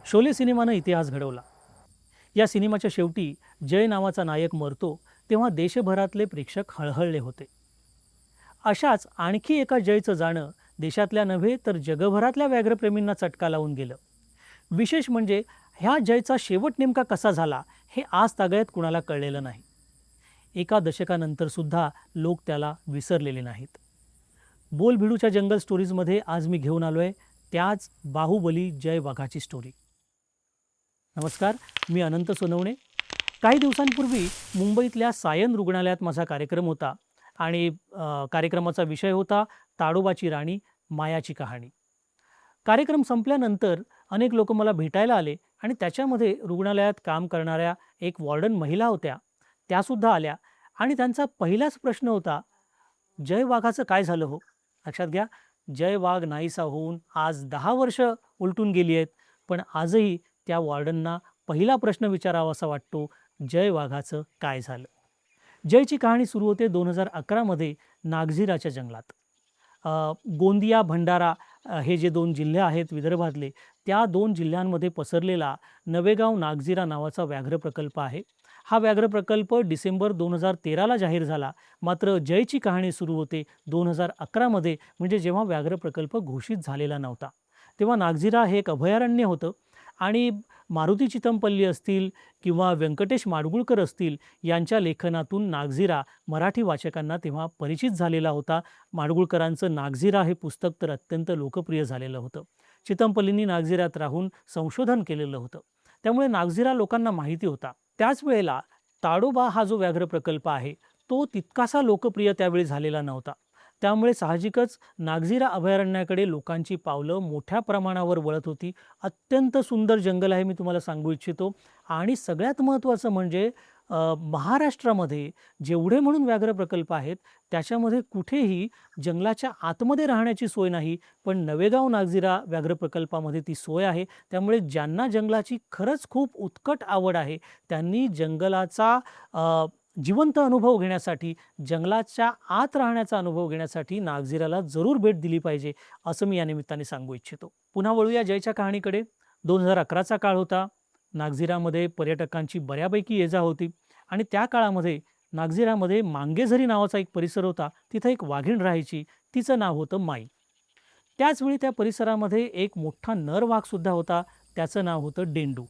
शोले सिनेमानं इतिहास घडवला. या सिनेमाच्या शेवटी जय नावाचा नायक मरतो तेव्हा देशभरातले प्रेक्षक हळहळले होते. अशाच आणखी एका जयचं जाणं देशातल्या नव्हे तर जगभरातल्या व्याघ्रप्रेमींना चटका लावून गेलं. विशेष म्हणजे ह्या जयचा शेवट नेमका कसा झाला हे आज तागयत कुणाला कळलेलं नाही. एका दशकानंतर सुद्धा लोक त्याला विसरलेले नाहीत. बोलभिडूच्या जंगल स्टोरीजमध्ये आज मी घेऊन आलोय त्याच बाहुबली जय वाघाची स्टोरी. नमस्कार, मी अनंत सोनवणे. काही दिवसांपूर्वी मुंबईतल्या सायन रुग्णालयात माझा कार्यक्रम होता आणि कार्यक्रमाचा विषय होता ताडोबाची राणी मायाची कहाणी. कार्यक्रम संपल्यानंतर अनेक लोक मला भेटायला आले आणि त्याच्यामध्ये रुग्णालयात काम करणाऱ्या एक वॉर्डन महिला होत्या, त्यासुद्धा आल्या आणि त्यांचा पहिलाच प्रश्न होता, जय वाघाचं काय झालं हो? लक्षात घ्या, जय वाघ नाहीसा होऊन आज 10 वर्ष उलटून गेली आहेत, पण आजही त्या वॉर्डनना पहिला प्रश्न विचारावासा वाटतो, जय वाघाचं काय झालं? जयची कहाणी सुरू होते 2011 मध्ये नागझिराच्या जंगलात. गोंदिया भंडारा हे जे 2 जिल्हे आहेत विदर्भातले, त्या 2 जिल्ह्यांमध्ये पसरलेला नवेगाव नागझिरा नावाचा व्याघ्र प्रकल्प आहे. हा व्याघ्र प्रकल्प डिसेंबर 2013ला जाहीर झाला. मात्र जयची कहाणी सुरू होते 2011 मध्ये, म्हणजे जेव्हा व्याघ्र प्रकल्प घोषित झालेला नव्हता. तेव्हा नागझिरा हे एक अभयारण्य होतं आणि मारुती चितमपल्ली असतील किंवा व्यंकटेश माडगुळकर असतील यांच्या लेखनातून नागझिरा मराठी वाचकांना तेव्हा परिचित झालेला होता. माडगुळकरांचं नागझिरा हे पुस्तक तर अत्यंत लोकप्रिय झालेलं होतं. चितमपल्लींनी नागझिऱ्यात राहून संशोधन केलेलं होतं, त्यामुळे नागझिरा लोकांना माहिती होता. त्याच वेळेला ताडोबा हा जो व्याघ्र प्रकल्प आहे तो तितकासा लोकप्रिय त्यावेळी झालेला नव्हता. त्यामुळे साहजिकच नागझिरा अभयारण्याकडे लोकांची पावलं मोठ्या प्रमाणावर वळत होती. अत्यंत सुंदर जंगल आहे, मी तुम्हाला सांगू इच्छितो. आणि सगळ्यात महत्त्वाचं म्हणजे महाराष्ट्रामध्ये जेवढे म्हणून व्याघ्र प्रकल्प आहेत त्याच्यामध्ये कुठेही जंगलाच्या आतमध्ये राहण्याची सोय नाही, पण नवेगाव नागझिरा व्याघ्र प्रकल्पामध्ये ती सोय आहे. त्यामुळे ज्यांना जंगलाची खरंच खूप उत्कट आवड आहे त्यांनी जंगलाचा जिवंत अनुभव घेण्यासाठी, जंगलाच्या आत राहण्याचा अनुभव घेण्यासाठी नागझिराला जरूर भेट दिली पाहिजे, असं मी या निमित्ताने सांगू इच्छितो. पुन्हा वळूया जयच्या कहाणीकडे. 2011चा काळ होता. नागझिरामध्ये पर्यटकांची बऱ्यापैकी ये-जा होती आणि त्या काळामध्ये नागझिरामध्ये मांगेझरी नावाचा एक परिसर होता. तिथे एक वाघीण राहायची, तिचं नाव होतं माई. त्याचवेळी त्या परिसरामध्ये एक मोठा नर वाघसुद्धा होता, त्याचं नाव होतं डेंडू.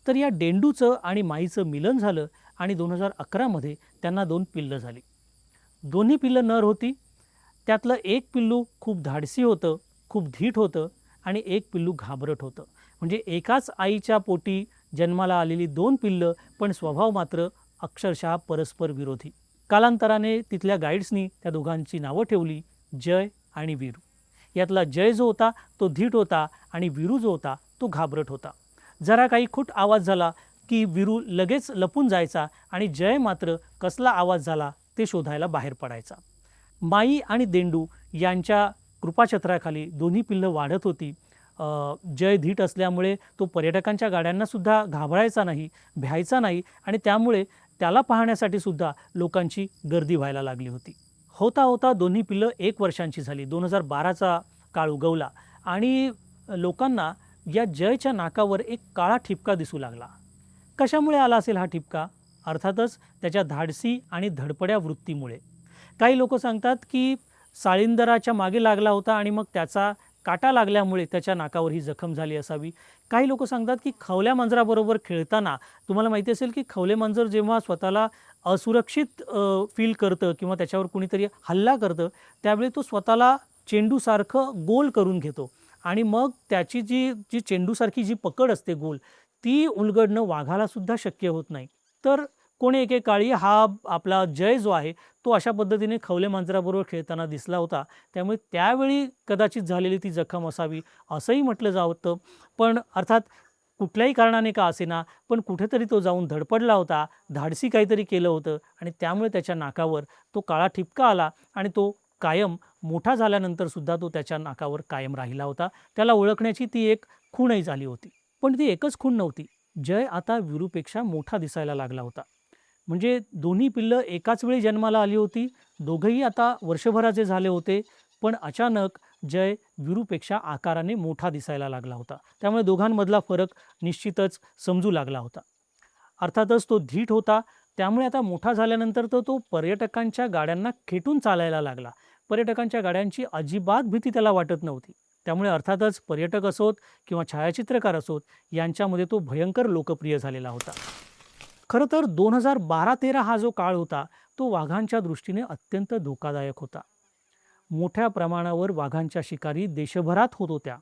तर या डेंडूचं आणि माईचं मिलन झालं आणि 2011 मध्ये त्यांना 2 पिल्लं झाली. दोन्ही पिल्लं नर होती. त्यातलं एक पिल्लू खूप धाडसी होतं, खूप धीट होतं आणि एक पिल्लू घाबरट होतं. म्हणजे एकाच आईच्या पोटी जन्माला आलेली 2 पिल्लं, पण स्वभाव मात्र अक्षरशः परस्पर विरोधी. कालांतराने तिथल्या गाईड्सनी त्या दोघांची नावं ठेवली जय आणि वीरू. यातला जय जो होता तो धीट होता आणि वीरू जो होता तो घाबरट होता. जरा काही खूट आवाज झाला की वीरू लगेच लपून जायचा आणि जय मात्र कसला आवाज झाला ते शोधायला बाहेर पडायचा. माई आणि देंडू यांच्या कृपाछत्राखाली दोन्ही पिल्लं वाढत होती. जय धीट असल्यामुळे तो पर्यटकांच्या गाड्यांनासुद्धा घाबरायचा नाही, भ्यायचा नाही आणि त्यामुळे त्याला पाहण्यासाठी सुद्धा लोकांची गर्दी व्हायला लागली होती. होता होता दोन्ही पिल्लं 1 वर्षांची झाली. 2012चा काळ उगवला आणि लोकांना या जयच्या नाकावर एक काळा ठिपका दिसू लागला. कशामुळे आला असेल हा ठिपका? अर्थातच त्याच्या धाडसी आणि धडपड्या वृत्तीमुळे. काही लोक सांगतात की साळींदराच्या मागे लागला होता आणि मग त्याचा काटा लागल्यामुळे त्याच्या नाकावर ही जखम झाली असावी. काही लोक सांगतात की खवल्या मांजराबरोबर खेळताना, तुम्हाला माहिती असेल की खवले मांजर जेव्हा स्वतःला असुरक्षित फील करतं किंवा त्याच्यावर कुणीतरी हल्ला करतं त्यावेळी तो स्वतःला चेंडूसारखं गोल करून घेतो आणि मग त्याची जी जी चेंडूसारखी जी पकड असते गोल, ती उलगडणं वाघाला सुद्धा शक्य होत नाही. तर कोणी एकेकाळी हा आपला जय जो आहे तो अशा पद्धतीने खवले मांजराबरोबर खेळताना दिसला होता. त्यामुळे त्यावेळी कदाचित झालेली ती जखम असावी असंही म्हटलं जातं. पण अर्थात कुठल्याही कारणाने का असेना, पण कुठेतरी तो जाऊन धडपडला होता, धाडसी काहीतरी केलं होतं आणि त्यामुळे त्याच्या नाकावर तो काळा ठिपका आला आणि तो कायम मोठा झाल्यानंतर सुद्धा तो त्याच्या नाकावर कायम राहिला होता. त्याला ओळखण्याची ती एक खूणही झाली होती. पण ती एकच खूण नव्हती. जय आता वीरूपेक्षा मोठा दिसायला लागला होता. म्हणजे दोन्ही पिल्लं एकाच वेळी जन्माला आली होती. दोघंही आता वर्षभराचे झाले होते. पण अचानक जय वीरूपेक्षा आकाराने मोठा दिसायला लागला होता. त्यामुळे दोघांमधला फरक निश्चितच समजू लागला होता. अर्थातच तो धीट होता, त्यामुळे आता मोठा झाल्यानंतर तर तो पर्यटकांच्या गाड्यांना खेटून चालायला लागला. पर्यटकांच्या गाड्यांची अजिबात भीती त्याला वाटत नव्हती. त्यामुळे अर्थातच पर्यटक असोत किंवा छायाचित्रकार असोत, यांच्यामध्ये तो भयंकर लोकप्रिय झालेला होता. खरं तर 2012-13 हा जो काळ होता, तो वाघांच्या दृष्टीने अत्यंत धोकादायक होता. मोठ्या प्रमाणावर वाघांच्या शिकारी देशभरात होत होत्या.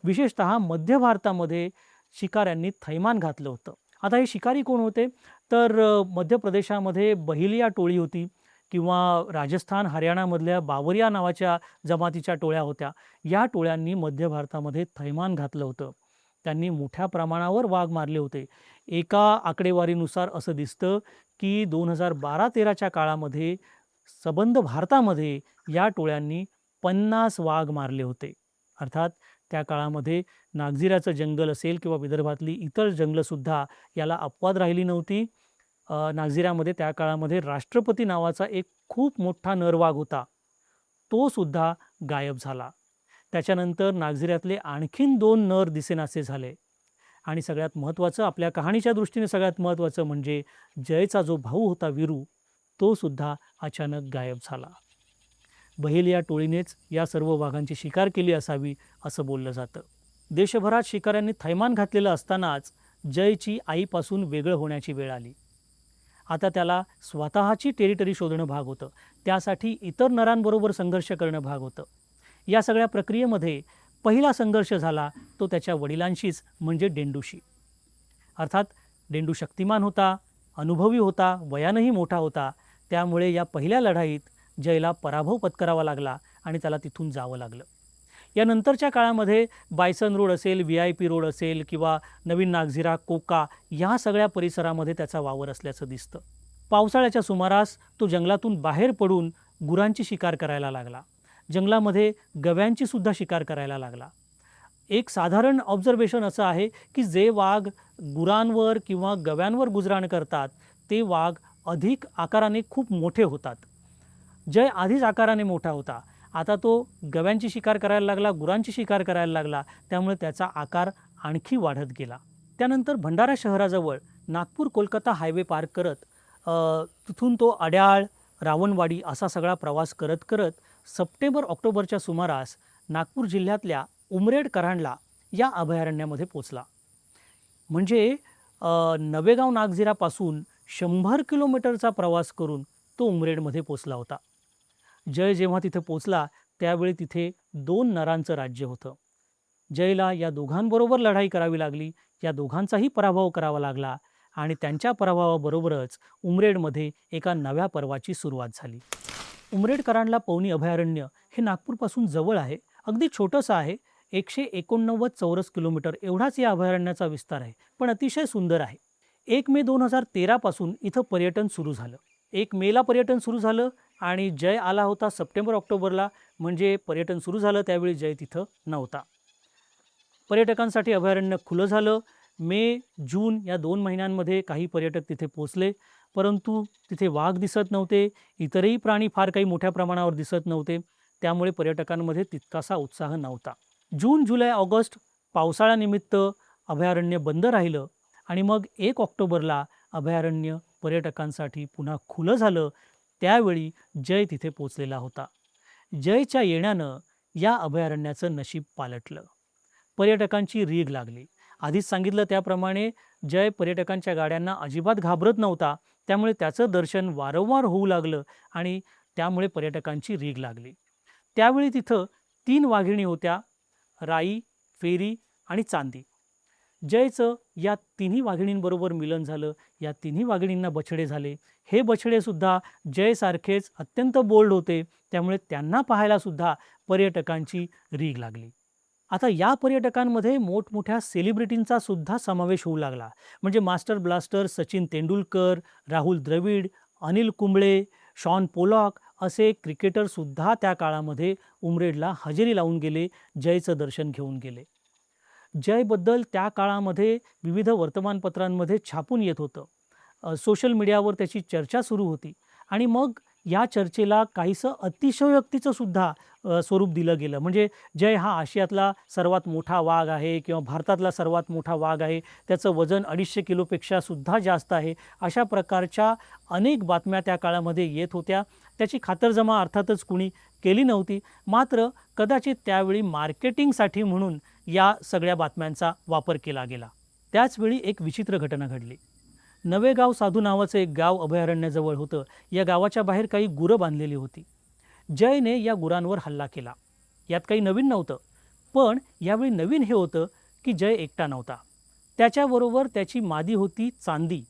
विशेषतः मध्य भारतामध्ये शिकाऱ्यांनी थैमान घातलं होतं. आता हे शिकारी कोण होते? तर मध्य प्रदेशामध्ये बहिलिया टोळी होती किंवा राजस्थान, हरियाणामधल्या बावरिया नावाच्या जमातीच्या टोळ्या होत्या. या टोळ्यांनी मध्य भारतामध्ये थैमान घातलं होतं. त्यांनी मोठ्या प्रमाणावर वाघ मारले होते. एका आकडेवारीनुसार असं दिसतं की 2012-13च्या काळामध्ये सबंध भारतामध्ये या टोळ्यांनी 50 वाघ मारले होते. अर्थात त्या काळामध्ये नागझिराचं जंगल असेल किंवा विदर्भातली इतर जंगलंसुद्धा याला अपवाद राहिली नव्हती. नागझिरामध्ये त्या काळामध्ये राष्ट्रपती नावाचा एक खूप मोठा नरवाघ होता. तो सुद्धा गायब झाला. त्याच्यानंतर नागझिऱ्यातले आणखीन 2 नर दिसेनासे झाले. आणि सगळ्यात महत्त्वाचं, आपल्या कहाणीच्या दृष्टीने सगळ्यात महत्त्वाचं म्हणजे जयचा जो भाऊ होता वीरू, तो सुद्धा अचानक गायब झाला. बहेलिया टोळीनेच या सर्व वाघांची शिकार केली असावी असं बोललं जातं. देशभरात शिकाऱ्यांनी थैमान घातलेलं असतानाच जयची आईपासून वेगळं होण्याची वेळ आली. आता त्याला स्वतःची टेरिटरी शोधणं भाग होतं. त्यासाठी इतर नरांबरोबर संघर्ष करणं भाग होतं. या सगळ्या प्रक्रियेमध्ये पहिला संघर्ष झाला तो त्याच्या वडिलांशीच, म्हणजे डेंडूशी. अर्थात डेंडू शक्तिमान होता, अनुभवी होता, वयानंही मोठा होता. त्यामुळे या पहिल्या लढाईत जयला पराभव पत्करावा लागला आणि त्याला तिथून जावं लागलं. यानंतरच्या काळामध्ये बायसन रोड असेल, VIP रोड असेल किंवा नवीन नागझिरा, कोका या सगळ्या परिसरामध्ये त्याचा वावर असल्याचं दिसतं. पावसाळ्याच्या सुमारास तो जंगलातून बाहेर पडून गुरांची शिकार करायला लागला. जंगलामध्ये गव्यांची सुद्धा शिकार करायला लागला. एक साधारण ऑब्झर्वेशन असं आहे की जे वाघ गुरांवर किंवा गव्यांवर गुजराण करतात, ते वाघ अधिक आकाराने खूप मोठे होतात. जय आधीच आकाराने मोठा होता. आता तो गव्यांची शिकार करायला लागला, गुरांची शिकार करायला लागला. त्यामुळे त्याचा आकार आणखी वाढत गेला. त्यानंतर भंडारा शहराजवळ नागपूर-कोलकाता हायवे पार करत तिथून तो अड्याळ, रावणवाडी असा सगळा प्रवास करत करत सप्टेंबर-ऑक्टोबरच्या सुमारास नागपूर जिल्ह्यातल्या उमरेड कऱ्हांडला या अभयारण्यामध्ये पोचला. म्हणजे नवेगाव नागझिरापासून 100 किलोमीटरचा प्रवास करून तो उमरेडमध्ये पोचला होता. जय जेव्हा तिथे पोचला त्यावेळी तिथे 2 नरांचं राज्य होतं. जयला या दोघांबरोबर लढाई करावी लागली. या दोघांचाही पराभव करावा लागला आणि त्यांच्या पराभवाबरोबरच उमरेडमध्ये एका नव्या पर्वाची सुरुवात झाली. उमरेड कऱ्हांडला पवनी अभयारण्य हे नागपूरपासून जवळ आहे. अगदी छोटंसं आहे. 189 चौरस किलोमीटर एवढाच या अभयारण्याचा विस्तार आहे, पण अतिशय सुंदर आहे. 1 मे 2013 पासून इथं पर्यटन सुरू झालं. 1 मेला पर्यटन सुरू झालं आणि जय आला होता सप्टेंबर-ऑक्टोबरला. म्हणजे पर्यटन सुरू झालं त्यावेळी जय तिथं नव्हता. पर्यटकांसाठी अभयारण्य खुलं झालं. मे, जून या 2 महिन्यांमध्ये काही पर्यटक तिथे पोचले, परंतु तिथे वाघ दिसत नव्हते. इतरही प्राणी फार काही मोठ्या प्रमाणावर दिसत नव्हते. त्यामुळे पर्यटकांमध्ये तितकासा उत्साह नव्हता. जून, जुलै, ऑगस्ट पावसाळ्यानिमित्त अभयारण्य बंद राहिलं आणि मग 1 ऑक्टोबरला अभयारण्य पर्यटकांसाठी पुन्हा खुलं झालं. त्यावेळी जय तिथे पोचलेला होता. जयच्या येण्यानं या अभयारण्याचं नशीब पालटलं. पर्यटकांची रीघ लागली. आधीच सांगितलं त्याप्रमाणे जय पर्यटकांच्या गाड्यांना अजिबात घाबरत नव्हता. त्यामुळे त्याचं दर्शन वारंवार होऊ लागलं आणि त्यामुळे पर्यटकांची रीघ लागली. त्यावेळी तिथं 3 वाघिणी होत्या, राई, फेरी आणि चांदी. जयचं या तिन्ही वाघिणींबरोबर मिलन झालं. या तिन्ही वाघिणींना बछडे झाले. हे बछडेसुद्धा जयसारखेच अत्यंत बोल्ड होते. त्यामुळे त्यांना पाहायलासुद्धा पर्यटकांची रीघ लागली. आता या पर्यटकांमध्ये मोठमोठ्या सेलिब्रिटींचा सुद्धा समावेश होऊ लागला. म्हणजे master blaster Sachin Tendulkar, Rahul Dravid, Anil Kumble, Shaun Pollock असे क्रिकेटरसुद्धा त्या काळामध्ये उमरेडला हजेरी लावून गेले, जयचं दर्शन घेऊन गेले. जयबद्दल त्या काळामध्ये विविध वर्तमानपत्रांमध्ये छापून येत होतं. सोशल मीडियावर त्याची चर्चा सुरू होती आणि मग या चर्चेला काहीसं अतिशयोक्तीचं सुद्धा स्वरूप दिलं गेलं. म्हणजे जय हा आशियातला सर्वात मोठा वाघ आहे किंवा भारतातला सर्वात मोठा वाघ आहे. त्याचं वजन 250 किलोपेक्षा सुद्धा जास्त आहे. अशा प्रकारच्या अनेक बातम्या त्या काळामध्ये येत होत्या. त्याची खातरजमा अर्थातच कुणी केली नव्हती. मात्र कदाचित त्यावेळी मार्केटिंगसाठी म्हणून या सगळ्या बातम्यांचा वापर केला गेला. त्याचवेळी एक विचित्र घटना घडली. नवेगाव साधू नावाचं एक गाव अभयारण्याजवळ होतं. या गावाच्या बाहेर काही गुरं बांधलेली होती. जयने या गुरांवर हल्ला केला. यात काही नवीन नव्हतं. पण यावेळी नवीन हे होतं की जय एकटा नव्हता. त्याच्याबरोबर त्याची मादी होती चांदी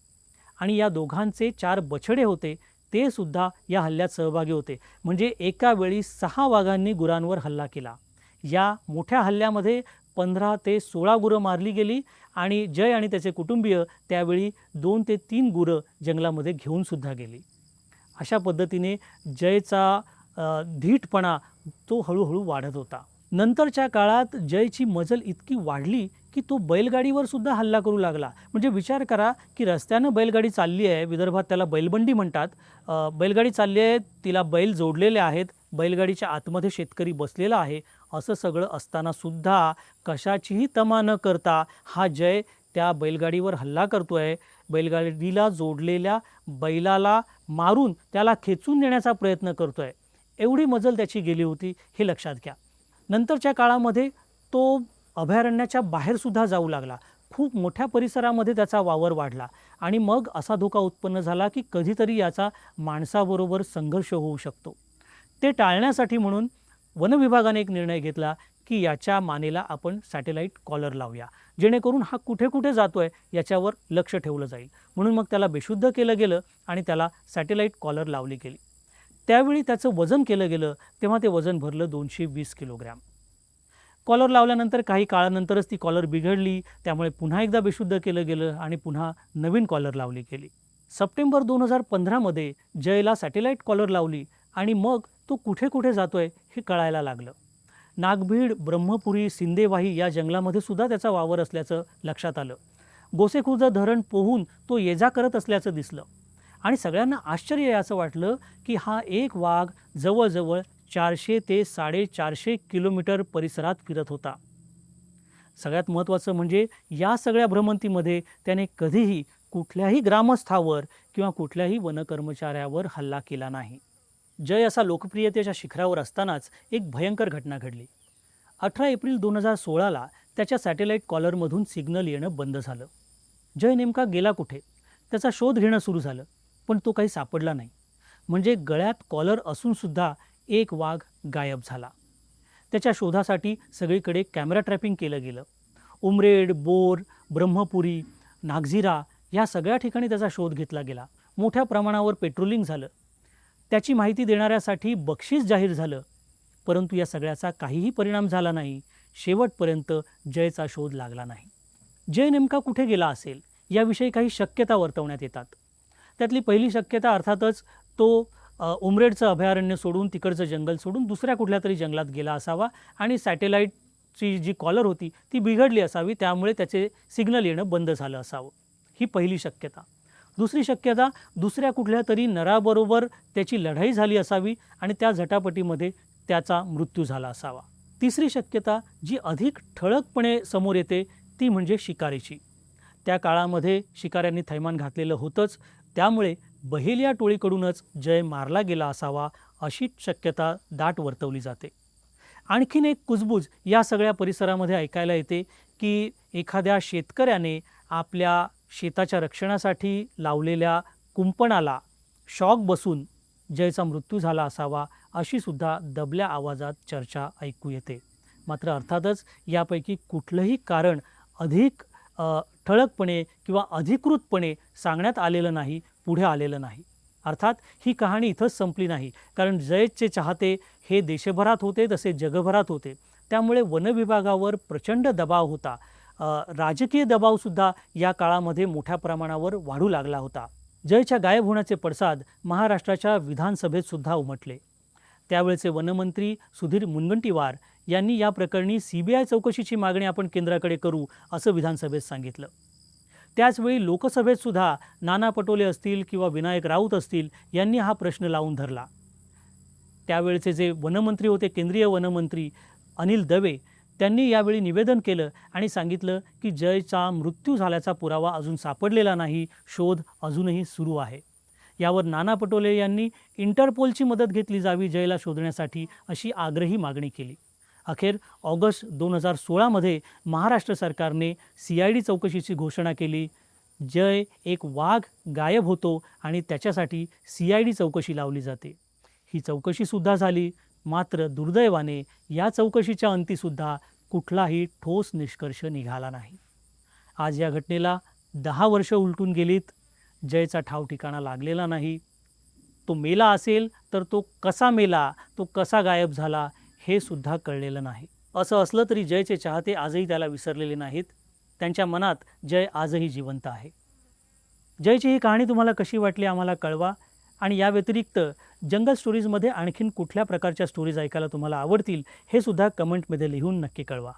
आणि या दोघांचे 4 बछडे होते. ते सुद्धा या हल्ल्यात सहभागी होते. म्हणजे एका वेळी 6 वाघांनी गुरांवर हल्ला केला. या मोठ्या हल्ल्यामध्ये 15 ते 16 गुरं मारली गेली आणि जय आणि त्याचे कुटुंबीय त्यावेळी 2 ते 3 गुरं जंगलामध्ये घेऊन सुद्धा गेली. अशा पद्धतीने जयचा धीटपणा तो हळूहळू वाढत होता. नंतरच्या काळात जयची मजल इतकी वाढली की तो बैलगाडीवर सुद्धा हल्ला करू लागला. म्हणजे विचार करा की रस्त्यानं बैलगाडी चालली आहे, विदर्भात त्याला बैलबंडी म्हणतात. बैलगाडी चालली आहे, तिला बैल जोडलेले आहेत, बैलगाडीच्या आतमध्ये शेतकरी बसलेला आहे. असं सगळं असताना सुद्धा कशाचीही तमा न करता हा जय त्या बैलगाडीवर हल्ला करतोय. बैलगाडीला जोडलेल्या बैलाला मारून त्याला खेचून नेण्याचा प्रयत्न करतोय. एवढी मजल त्याची गेली होती, हे लक्षात घ्या. नंतरच्या काळामध्ये तो अभयारण्याच्या बाहेरसुद्धा जाऊ लागला. खूप मोठ्या परिसरामध्ये त्याचा वावर वाढला आणि मग असा धोका उत्पन्न झाला की कधीतरी याचा माणसाबरोबर संघर्ष होऊ शकतो. ते टाळण्यासाठी म्हणून वनविभागाने एक निर्णय घेतला की याच्या मानेला आपण सॅटेलाईट कॉलर लावूया, जेणेकरून हा कुठे कुठे जातोय याच्यावर लक्ष ठेवलं जाईल. म्हणून मग त्याला बेशुद्ध केलं गेलं आणि त्याला सॅटेलाईट कॉलर लावली गेली. त्यावेळी त्याचं वजन केलं गेलं तेव्हा ते वजन भरलं 220 किलोग्रॅम. कॉलर लावल्यानंतर काही काळानंतरच ती कॉलर बिघडली. त्यामुळे पुन्हा एकदा बेशुद्ध केलं गेलं आणि पुन्हा नवीन कॉलर लावली गेली. सप्टेंबर 2015मध्ये जयला सॅटेलाईट कॉलर लावली आणि मग तो कुठे कुठे जातोय हे कळायला लागलं. नागभीड, ब्रह्मपुरी, सिंदेवाही या जंगलामध्ये सुद्धा त्याचा वावर असल्याचं लक्षात आलं. गोसेखुर्द धरण पोहून तो ये-जा करत असल्याचं दिसलं आणि सगळ्यांना आश्चर्य याचं वाटलं की हा एक वाघ जवळजवळ 400 ते 450 किलोमीटर परिसरात फिरत होता. सगळ्यात महत्त्वाचं म्हणजे या सगळ्या भ्रमंतीमध्ये त्याने कधीही कुठल्याही ग्रामस्थावर किंवा कुठल्याही वनकर्मचाऱ्यावर हल्ला केला नाही. जय असा लोकप्रियतेच्या शिखरावर असतानाच एक भयंकर घटना घडली. 18 एप्रिल 2016ला त्याच्या सॅटेलाईट कॉलरमधून सिग्नल येणं बंद झालं. जय नेमका गेला कुठे त्याचा शोध घेणं सुरू झालं, पण तो काही सापडला नाही. म्हणजे गळ्यात कॉलर असूनसुद्धा एक वाघ गायब झाला. त्याच्या शोधासाठी सगळीकडे कॅमेरा ट्रॅपिंग केलं गेलं. उमरेड, बोर, ब्रह्मपुरी, नागझिरा या सगळ्या ठिकाणी त्याचा शोध घेतला गेला. मोठ्या प्रमाणावर पेट्रोलिंग झालं. त्याची माहिती देणाऱ्यासाठी बक्षीस जाहीर झालं. परंतु या सगळ्याचा काहीही परिणाम झाला नाही. शेवटपर्यंत जयचा शोध लागला नाही. जय नेमका कुठे गेला असेल याविषयी काही शक्यता वर्तवण्यात येतात. त्यातली पहिली शक्यता अर्थातच तो उमरेडचं अभयारण्य सोडून, तिकडचं जंगल सोडून दुसऱ्या कुठल्या तरी जंगलात गेला असावा आणि सॅटेलाईटची जी कॉलर होती ती बिघडली असावी, त्यामुळे त्याचे सिग्नल येणं बंद झालं असावं. ही पहिली शक्यता. दुसरी शक्यता, दुसऱ्या कुठल्या तरी नराबरोबर त्याची लढाई झाली असावी आणि त्या झटापटीमध्ये त्याचा मृत्यू झाला असावा. तिसरी शक्यता जी अधिक ठळकपणे समोर येते ती म्हणजे शिकारीची. त्या काळामध्ये शिकाऱ्यांनी थैमान घातलेलं होतंच, त्यामुळे बहेलिया टोळीकडूनच जय मारला गेला असावा अशी शक्यता दाट वर्तवली जाते. आणखीन एक कुजबूज या सगळ्या परिसरामध्ये ऐकायला येते की एखाद्या शेतकऱ्याने आपल्या शेताच्या रक्षणासाठी लावलेल्या कुंपणाला शॉक बसून जयचा मृत्यू झाला असावा अशी सुद्धा दबल्या आवाजात चर्चा ऐकू येते. मात्र अर्थातच यापैकी कुठलंही कारण अधिक ठळकपणे किंवा अधिकृतपणे सांगण्यात आलेलं नाही, पुढे आलेलं नाही. अर्थात ही कहाणी इथंच संपली नाही, कारण जयचे चाहते हे देशभरात होते तसे जगभरात होते. त्यामुळे वनविभागावर प्रचंड दबाव होता. राजकीय दबावसुद्धा या काळामध्ये मोठ्या प्रमाणावर वाढू लागला होता. जयच्या गायब होण्याचे पडसाद महाराष्ट्राच्या विधानसभेत सुद्धा उमटले. त्यावेळचे वनमंत्री सुधीर मुनगंटीवार यांनी या प्रकरणी CBI चौकशीची मागणी आपण केंद्राकडे करू असं विधानसभेत सांगितलं. त्याचवेळी लोकसभेत सुद्धा नाना पटोले असतील किंवा विनायक राऊत असतील यांनी हा प्रश्न लावून धरला. त्यावेळचे जे वनमंत्री होते, केंद्रीय वनमंत्री अनिल दवे, त्यांनी यावेळी निवेदन केलं आणि सांगितलं की जयचा मृत्यू झाल्याचा पुरावा अजून सापडलेला नाही, शोध अजूनही सुरू आहे. यावर नाना पटोले यांनी इंटरपोलची मदत घेतली जावी जयला शोधण्यासाठी, अशी आग्रही मागणी केली. अखेर ऑगस्ट 2016मध्ये महाराष्ट्र सरकारने CID चौकशीची घोषणा केली. जय एक वाघ गायब होतो आणि त्याच्यासाठी CID चौकशी लावली जाते. ही चौकशीसुद्धा झाली, मात्र दुर्दैवाने या चौकशीच्या अंतीसुद्धा कुठलाही ठोस निष्कर्ष निघाला नाही. आज या घटनेला 10 वर्ष उलटून गेलीत. जयचा ठाव ठिकाणा लागलेला नाही. तो मेला असेल तर तो कसा मेला, तो कसा गायब झाला हे सुद्धा कळलेलं नाही. असं असलं तरी जयचे चाहते आजही त्याला विसरलेले नाहीत. त्यांच्या मनात जय आजही जिवंत आहे. जयची ही कहाणी तुम्हाला कशी वाटली आम्हाला कळवा. आणि या व्यतिरिक्त जंगल स्टोरीजमध्ये आणखीन कुठल्या प्रकारच्या स्टोरीज ऐकायला तुम्हाला आवडतील हे सुद्धा कमेंटमध्ये लिहून नक्की कळवा.